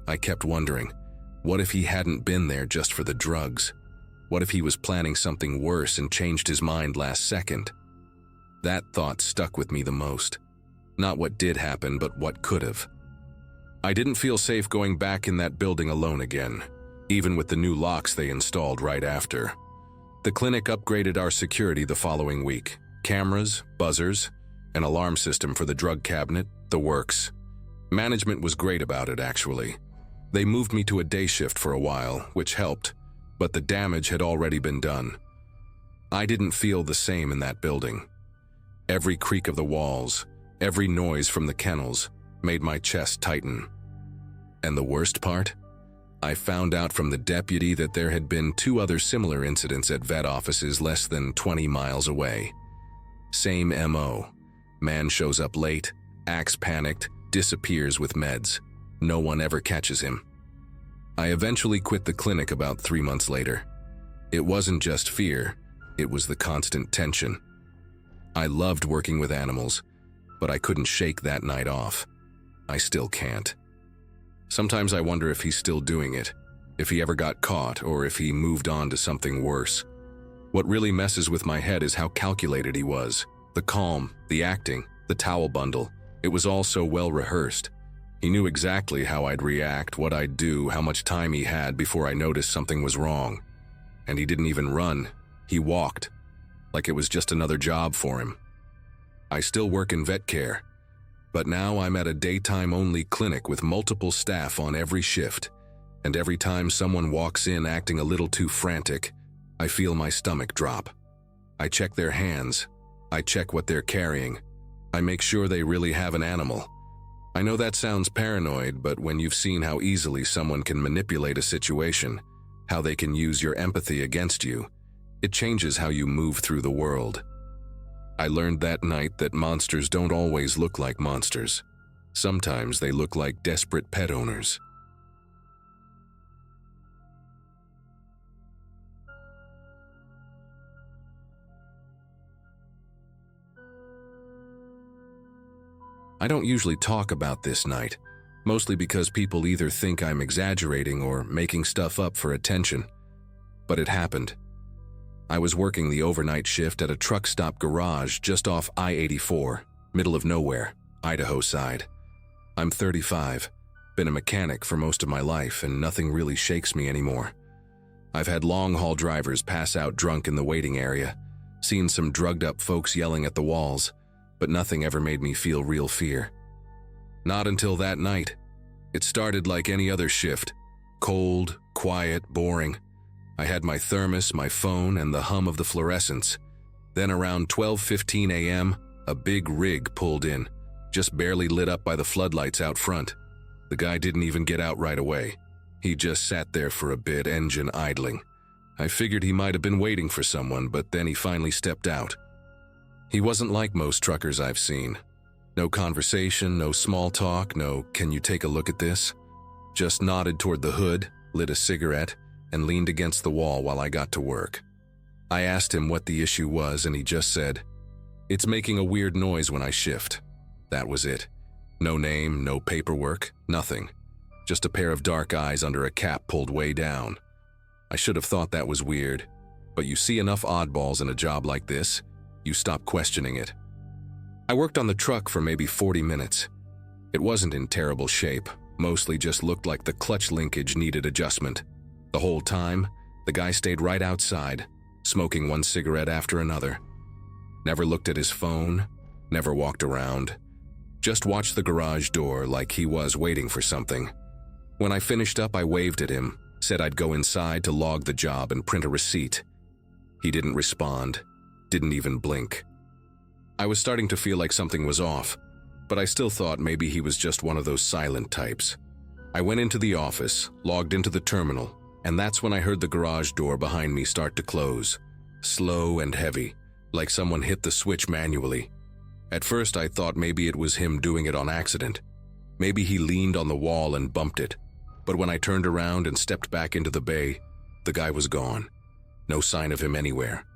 I kept wondering, what if he hadn't been there just for the drugs? What if he was planning something worse and changed his mind last second? That thought stuck with me the most. Not what did happen, but what could have. I didn't feel safe going back in that building alone again, even with the new locks they installed right after. The clinic upgraded our security the following week. Cameras, buzzers, an alarm system for the drug cabinet, the works. Management was great about it, actually. They moved me to a day shift for a while, which helped, but the damage had already been done. I didn't feel the same in that building. Every creak of the walls, every noise from the kennels, made my chest tighten. And the worst part? I found out from the deputy that there had been 2 other similar incidents at vet offices less than 20 miles away. Same MO. Man shows up late, acts panicked, disappears with meds. No one ever catches him. I eventually quit the clinic about 3 months later. It wasn't just fear, it was the constant tension. I loved working with animals, but I couldn't shake that night off. I still can't. Sometimes I wonder if he's still doing it, if he ever got caught, or if he moved on to something worse. What really messes with my head is how calculated he was. The calm, the acting, the towel bundle. It was all so well rehearsed. He knew exactly how I'd react, what I'd do, how much time he had before I noticed something was wrong. And he didn't even run. He walked, like it was just another job for him. I still work in vet care, but now I'm at a daytime-only clinic with multiple staff on every shift, and every time someone walks in acting a little too frantic, I feel my stomach drop. I check their hands. I check what they're carrying. I make sure they really have an animal. I know that sounds paranoid, but when you've seen how easily someone can manipulate a situation, how they can use your empathy against you, it changes how you move through the world. I learned that night that monsters don't always look like monsters. Sometimes they look like desperate pet owners. I don't usually talk about this night, mostly because people either think I'm exaggerating or making stuff up for attention. But it happened. I was working the overnight shift at a truck stop garage just off I-84, middle of nowhere, Idaho side. I'm 35, been a mechanic for most of my life, and nothing really shakes me anymore. I've had long-haul drivers pass out drunk in the waiting area, seen some drugged-up folks yelling at the walls, but nothing ever made me feel real fear. Not until that night. It started like any other shift. Cold, quiet, boring. I had my thermos, my phone, and the hum of the fluorescents. Then around 12:15 a.m., a big rig pulled in, just barely lit up by the floodlights out front. The guy didn't even get out right away. He just sat there for a bit, engine idling. I figured he might have been waiting for someone, but then he finally stepped out. He wasn't like most truckers I've seen. No conversation, no small talk, no "can you take a look at this?" Just nodded toward the hood, lit a cigarette, and leaned against the wall while I got to work. I asked him what the issue was, and he just said, "It's making a weird noise when I shift." That was it. No name, no paperwork, nothing. Just a pair of dark eyes under a cap pulled way down. I should have thought that was weird, but you see enough oddballs in a job like this, you stop questioning it. I worked on the truck for maybe 40 minutes. It wasn't in terrible shape, mostly just looked like the clutch linkage needed adjustment. The whole time, the guy stayed right outside, smoking one cigarette after another. Never looked at his phone, never walked around. Just watched the garage door like he was waiting for something. When I finished up, I waved at him, said I'd go inside to log the job and print a receipt. He didn't respond. Didn't even blink. I was starting to feel like something was off, but I still thought maybe he was just one of those silent types. I went into the office, logged into the terminal, and that's when I heard the garage door behind me start to close. Slow and heavy, like someone hit the switch manually. At first I thought maybe it was him doing it on accident. Maybe he leaned on the wall and bumped it. But when I turned around and stepped back into the bay, the guy was gone. No sign of him anywhere.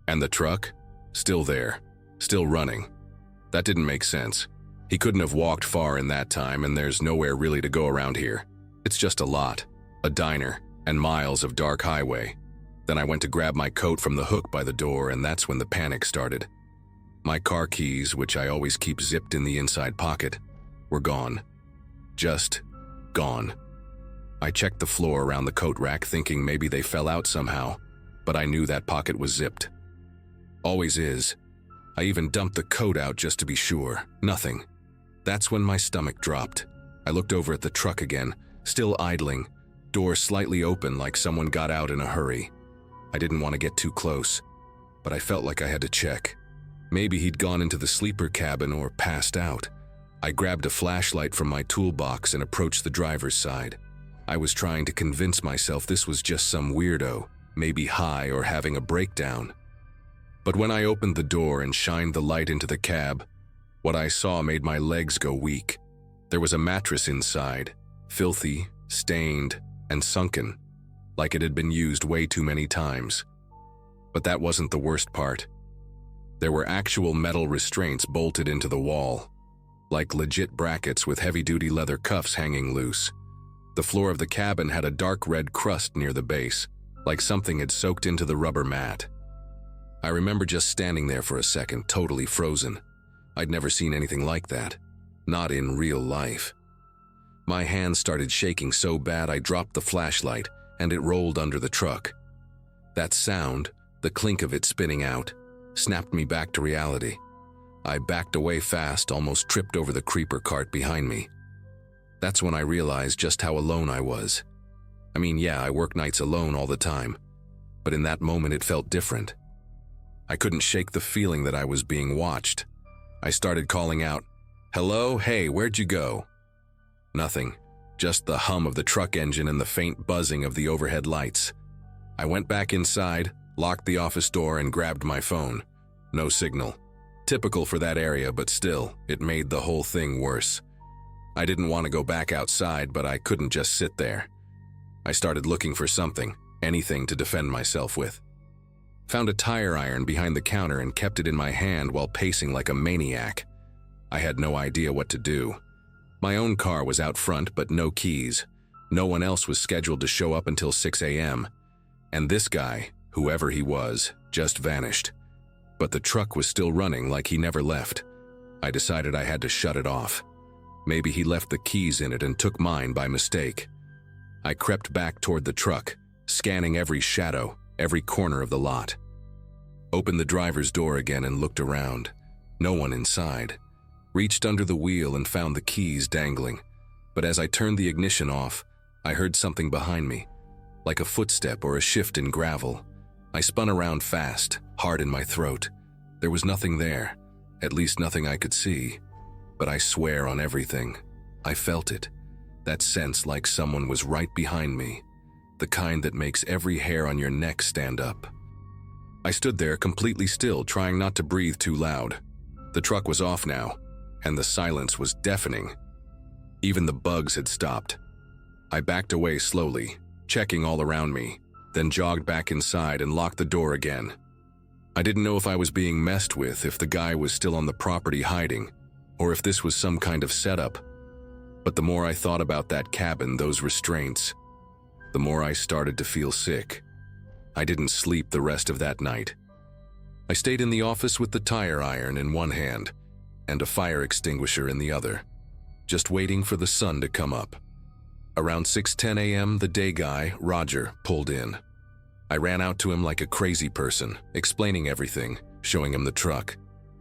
And the truck? Still there. Still running. That didn't make sense. He couldn't have walked far in that time, and there's nowhere really to go around here. It's just a lot, a diner, and miles of dark highway. Then I went to grab my coat from the hook by the door, and that's when the panic started. My car keys, which I always keep zipped in the inside pocket, were gone. Just gone. I checked the floor around the coat rack thinking maybe they fell out somehow, but I knew that pocket was zipped. Always is. I even dumped the coat out just to be sure. Nothing. That's when my stomach dropped. I looked over at the truck again, still idling, door slightly open like someone got out in a hurry. I didn't want to get too close, but I felt like I had to check. Maybe he'd gone into the sleeper cabin or passed out. I grabbed a flashlight from my toolbox and approached the driver's side. I was trying to convince myself this was just some weirdo, maybe high or having a breakdown. But when I opened the door and shined the light into the cab, what I saw made my legs go weak. There was a mattress inside, filthy, stained, and sunken, like it had been used way too many times. But that wasn't the worst part. There were actual metal restraints bolted into the wall, like legit brackets with heavy-duty leather cuffs hanging loose. The floor of the cabin had a dark red crust near the base, like something had soaked into the rubber mat. I remember just standing there for a second, totally frozen. I'd never seen anything like that. Not in real life. My hands started shaking so bad I dropped the flashlight, and it rolled under the truck. That sound, the clink of it spinning out, snapped me back to reality. I backed away fast, almost tripped over the creeper cart behind me. That's when I realized just how alone I was. I mean, yeah, I work nights alone all the time, but in that moment it felt different. I couldn't shake the feeling that I was being watched. I started calling out, "Hello? Hey, where'd you go?" Nothing, just the hum of the truck engine and the faint buzzing of the overhead lights. I went back inside, locked the office door, and grabbed my phone. No signal. Typical for that area, but still, it made the whole thing worse. I didn't want to go back outside, but I couldn't just sit there. I started looking for something, anything to defend myself with. Found a tire iron behind the counter and kept it in my hand while pacing like a maniac. I had no idea what to do. My own car was out front, but no keys. No one else was scheduled to show up until 6 a.m. And this guy, whoever he was, just vanished. But the truck was still running like he never left. I decided I had to shut it off. Maybe he left the keys in it and took mine by mistake. I crept back toward the truck, scanning every shadow, every corner of the lot. Opened the driver's door again and looked around. No one inside. Reached under the wheel and found the keys dangling. But as I turned the ignition off, I heard something behind me, like a footstep or a shift in gravel. I spun around fast, hard in my throat. There was nothing there, at least nothing I could see. But I swear on everything, I felt it. That sense like someone was right behind me. The kind that makes every hair on your neck stand up. I stood there completely still, trying not to breathe too loud. The truck was off now, and the silence was deafening. Even the bugs had stopped. I backed away slowly, checking all around me, then jogged back inside and locked the door again. I didn't know if I was being messed with, if the guy was still on the property hiding, or if this was some kind of setup. But the more I thought about that cabin, those restraints, the more I started to feel sick. I didn't sleep the rest of that night. I stayed in the office with the tire iron in one hand and a fire extinguisher in the other, just waiting for the sun to come up. Around 6:10 a.m., the day guy, Roger, pulled in. I ran out to him like a crazy person, explaining everything, showing him the truck.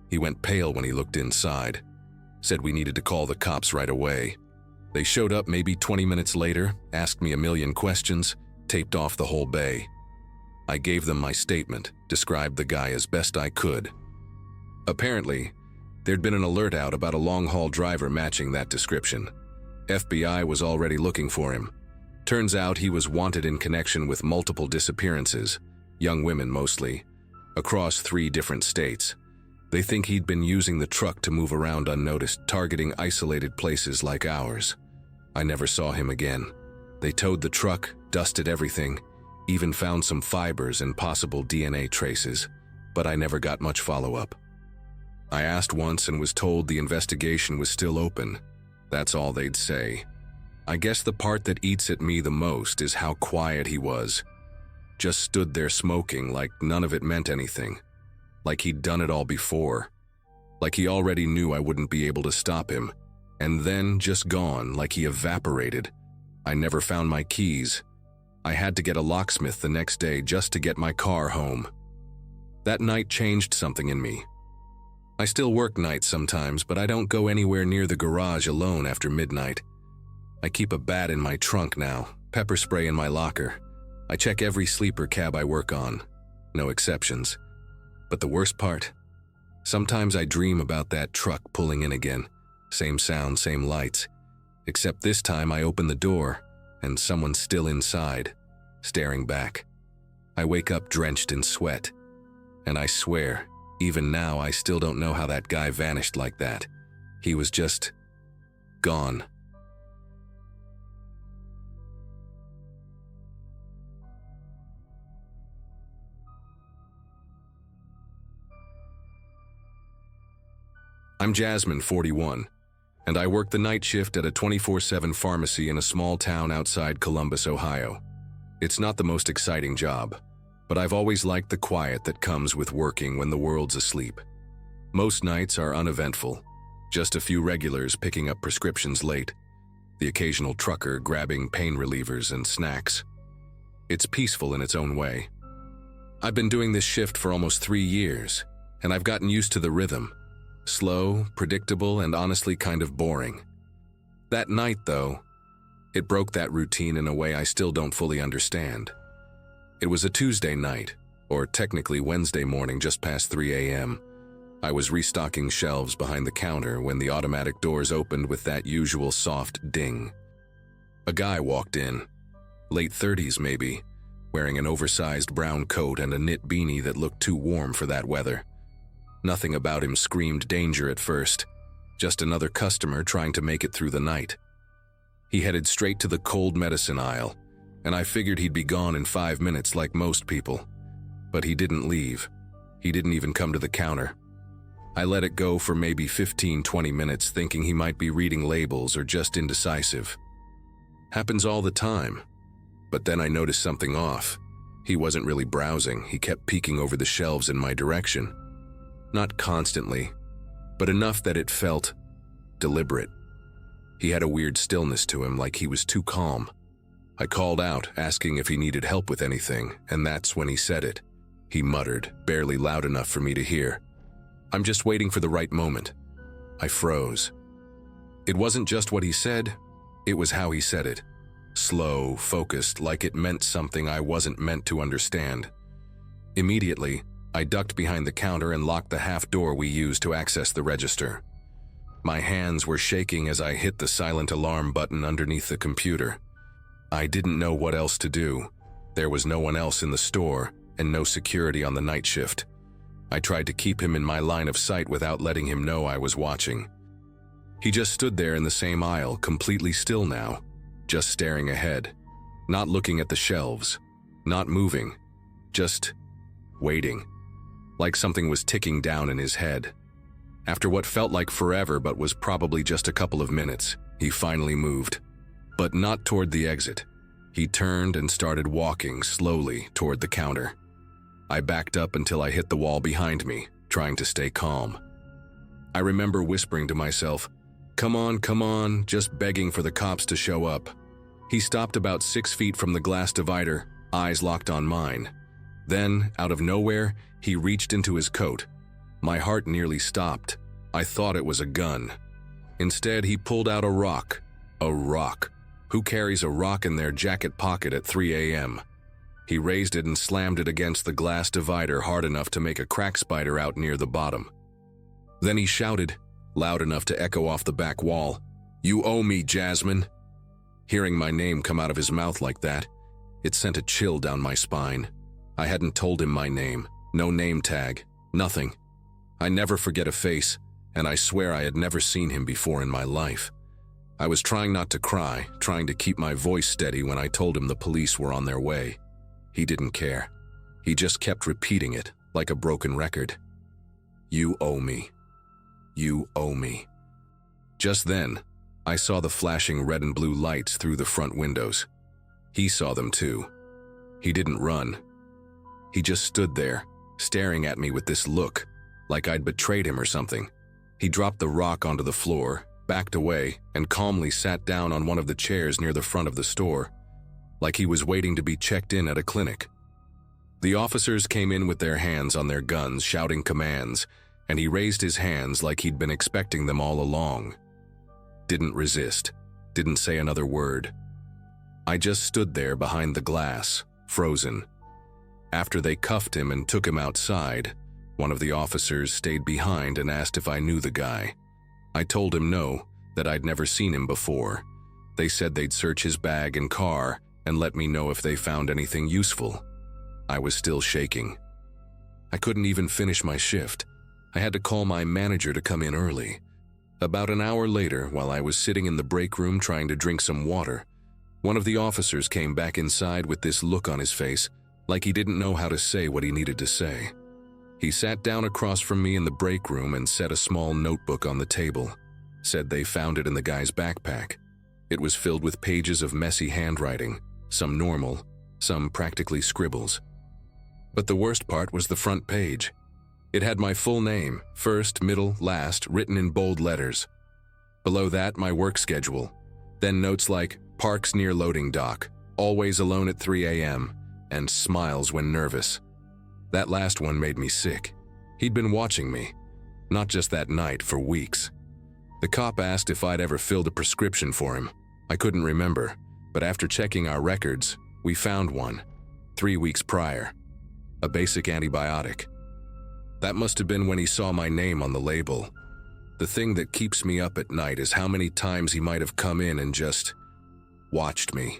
He went pale when he looked inside. Said we needed to call the cops right away. They showed up maybe 20 minutes later, asked me a million questions, taped off the whole bay. I gave them my statement, described the guy as best I could. Apparently, there'd been an alert out about a long-haul driver matching that description. FBI was already looking for him. Turns out he was wanted in connection with multiple disappearances, young women mostly, across 3 different states. They think he'd been using the truck to move around unnoticed, targeting isolated places like ours. I never saw him again. They towed the truck, dusted everything, even found some fibers and possible DNA traces, but I never got much follow-up. I asked once and was told the investigation was still open. That's all they'd say. I guess the part that eats at me the most is how quiet he was. Just stood there smoking like none of it meant anything. Like he'd done it all before. Like he already knew I wouldn't be able to stop him. And then just gone, like he evaporated. I never found my keys. I had to get a locksmith the next day just to get my car home. That night changed something in me. I still work nights sometimes, but I don't go anywhere near the garage alone after midnight. I keep a bat in my trunk now, pepper spray in my locker. I check every sleeper cab I work on. No exceptions. But the worst part? Sometimes I dream about that truck pulling in again. Same sound, same lights. Except this time I open the door, and someone's still inside, staring back. I wake up drenched in sweat. And I swear, even now I still don't know how that guy vanished like that. He was just gone. I'm Jasmine, 41, and I work the night shift at a 24/7 pharmacy in a small town outside Columbus, Ohio. It's not the most exciting job, but I've always liked the quiet that comes with working when the world's asleep. Most nights are uneventful, just a few regulars picking up prescriptions late, the occasional trucker grabbing pain relievers and snacks. It's peaceful in its own way. I've been doing this shift for almost 3 years, and I've gotten used to the rhythm. Slow, predictable, and honestly kind of boring. That night, though, it broke that routine in a way I still don't fully understand. It was a Tuesday night, or technically Wednesday morning just past 3 a.m. I was restocking shelves behind the counter when the automatic doors opened with that usual soft ding. A guy walked in, late 30s maybe, wearing an oversized brown coat and a knit beanie that looked too warm for that weather. Nothing about him screamed danger at first, just another customer trying to make it through the night. He headed straight to the cold medicine aisle, and I figured he'd be gone in 5 minutes like most people. But he didn't leave. He didn't even come to the counter. I let it go for maybe 15-20 minutes thinking he might be reading labels or just indecisive. Happens all the time. But then I noticed something off. He wasn't really browsing, he kept peeking over the shelves in my direction. Not constantly, but enough that it felt deliberate. He had a weird stillness to him, like he was too calm. I called out, asking if he needed help with anything, and that's when he said it. He muttered, barely loud enough for me to hear. "I'm just waiting for the right moment." I froze. It wasn't just what he said, it was how he said it. Slow, focused, like it meant something I wasn't meant to understand. Immediately, I ducked behind the counter and locked the half door we used to access the register. My hands were shaking as I hit the silent alarm button underneath the computer. I didn't know what else to do. There was no one else in the store, and no security on the night shift. I tried to keep him in my line of sight without letting him know I was watching. He just stood there in the same aisle, completely still now, just staring ahead, not looking at the shelves, not moving, just waiting. Like something was ticking down in his head. After what felt like forever but was probably just a couple of minutes, he finally moved. But not toward the exit. He turned and started walking slowly toward the counter. I backed up until I hit the wall behind me, trying to stay calm. I remember whispering to myself, come on, just begging for the cops to show up. He stopped about 6 feet from the glass divider, eyes locked on mine. Then, out of nowhere, he reached into his coat. My heart nearly stopped. I thought it was a gun. Instead, he pulled out a rock. A rock. Who carries a rock in their jacket pocket at 3 a.m.? He raised it and slammed it against the glass divider hard enough to make a crack spider out near the bottom. Then he shouted, loud enough to echo off the back wall, "You owe me, Jasmine." Hearing my name come out of his mouth like that, it sent a chill down my spine. I hadn't told him my name, no name tag, nothing. I never forget a face, and I swear I had never seen him before in my life. I was trying not to cry, trying to keep my voice steady when I told him the police were on their way. He didn't care. He just kept repeating it, like a broken record. "You owe me. You owe me." Just then, I saw the flashing red and blue lights through the front windows. He saw them too. He didn't run. He just stood there, staring at me with this look, like I'd betrayed him or something. He dropped the rock onto the floor, backed away, and calmly sat down on one of the chairs near the front of the store, like he was waiting to be checked in at a clinic. The officers came in with their hands on their guns, shouting commands, and he raised his hands like he'd been expecting them all along. Didn't resist, didn't say another word. I just stood there behind the glass, frozen. After they cuffed him and took him outside, one of the officers stayed behind and asked if I knew the guy. I told him no, that I'd never seen him before. They said they'd search his bag and car and let me know if they found anything useful. I was still shaking. I couldn't even finish my shift. I had to call my manager to come in early. About an hour later, while I was sitting in the break room trying to drink some water, one of the officers came back inside with this look on his face, like he didn't know how to say what he needed to say. He sat down across from me in the break room and set a small notebook on the table. Said they found it in the guy's backpack. It was filled with pages of messy handwriting, some normal, some practically scribbles. But the worst part was the front page. It had my full name, first, middle, last, written in bold letters. Below that, my work schedule. Then notes like, "Parks near loading dock, always alone at 3 a.m., and smiles when nervous. That last one made me sick. He'd been watching me, not just that night, for weeks. The cop asked if I'd ever filled a prescription for him. I couldn't remember, but after checking our records, we found one, 3 weeks prior. A basic antibiotic. That must have been when he saw my name on the label. The thing that keeps me up at night is how many times he might have come in and just watched me.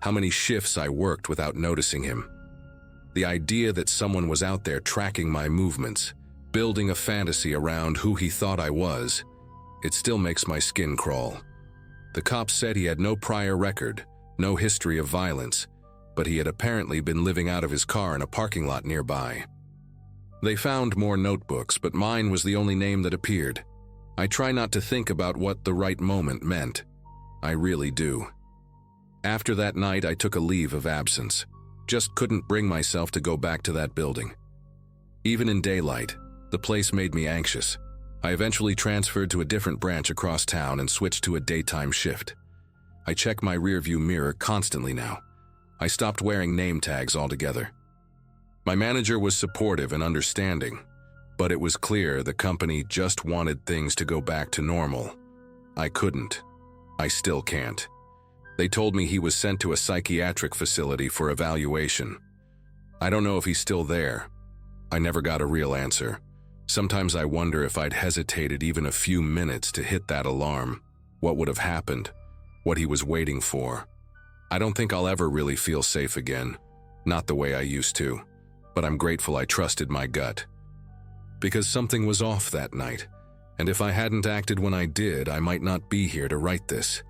How many shifts I worked without noticing him. The idea that someone was out there tracking my movements, building a fantasy around who he thought I was, it still makes my skin crawl. The cops said he had no prior record, no history of violence, but he had apparently been living out of his car in a parking lot nearby. They found more notebooks, but mine was the only name that appeared. I try not to think about what the right moment meant. I really do. After that night, I took a leave of absence. Just couldn't bring myself to go back to that building. Even in daylight, the place made me anxious. I eventually transferred to a different branch across town and switched to a daytime shift. I check my rearview mirror constantly now. I stopped wearing name tags altogether. My manager was supportive and understanding, but it was clear the company just wanted things to go back to normal. I couldn't. I still can't. They told me he was sent to a psychiatric facility for evaluation. I don't know if he's still there. I never got a real answer. Sometimes I wonder if I'd hesitated even a few minutes to hit that alarm. What would have happened? What he was waiting for? I don't think I'll ever really feel safe again. Not the way I used to. But I'm grateful I trusted my gut. Because something was off that night, and if I hadn't acted when I did, I might not be here to write this.